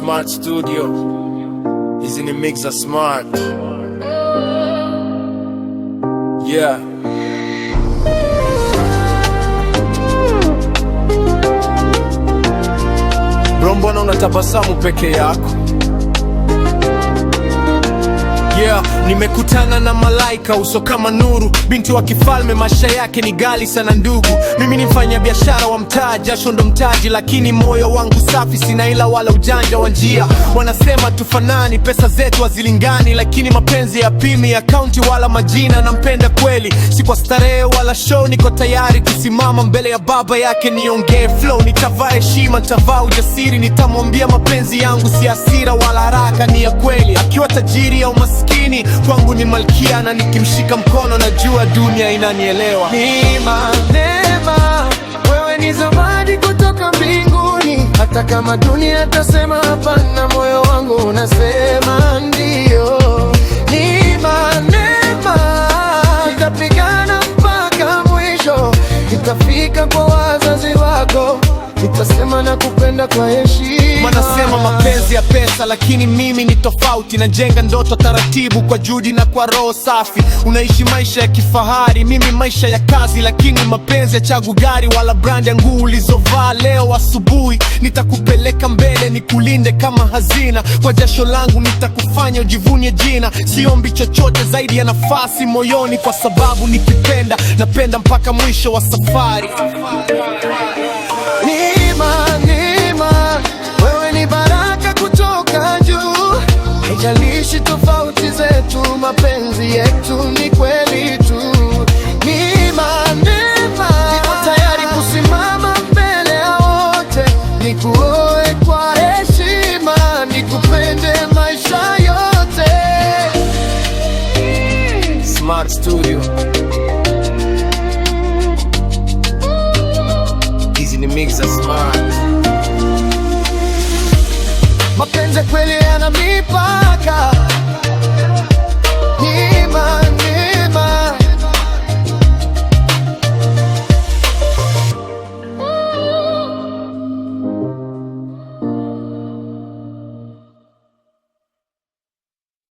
Smart Studio. Hizi ni mix za Smart. Yeah. Bro, mbona unatabasamu peke yako? Yeah, nimekutana na malaika uso kama nuru, binti wa kifalme, maisha yake ni ghali sana ndugu. Mimi ni mfanya biashara wa mtaa, jasho ndo mtaji, lakini moyo wangu safi, sina ila wala ujanja wa njia. Wanasema tufanani, pesa zetu hazilingani, lakini mapenzi ya pimi akaunti wala majina. Nampenda kweli, si kwa starehe wala show, niko tayari kusimama mbele ya baba yake niongee flow. Nitavaa heshima, nitavaa ujasiri, nitamwambia mapenzi yangu si hasira wala haraka, ni ya kweli. Akiwa tajiri au maskini, kwangu ni malkia, na nikimshika mkono najua dunia inanielewa. Neema, neema, wewe ni zawadi kutoka mbinguni. Hata kama dunia itasema hapana, moyo wangu unasema ndio. Neema, neema, nitapigana mpaka mwisho, nitafika kwa wazazi wako, nitasema nakupenda kwa heshima. Wanasema mapenzi ya pesa, lakini mimi ni tofauti. Najenga ndoto taratibu, kwa juhudi na kwa roho safi. Unaishi maisha ya kifahari, mimi maisha ya kazi. Lakini mapenzi ya chagu gari wala brand ya nguo ulizovaa leo asubuhi. Nitakupeleka mbele, nikulinde kama hazina. Kwa jasho langu nitakufanya ujivunie jina. Siombi chochote zaidi ya nafasi moyoni, kwa sababu nikipenda, napenda mpaka mwisho wa safari. Neema, neema, wewe ni baraka kutoka juu. Haijalishi tofauti zetu, mapenzi yetu ni kweli tu. Neema, neema, niko tayari kusimama mbele ya wote, nikuoe kwa heshima, nikupende maisha yote. Smart Studio. Hizi ni mix za Smart. Mapenzi kweli yananipa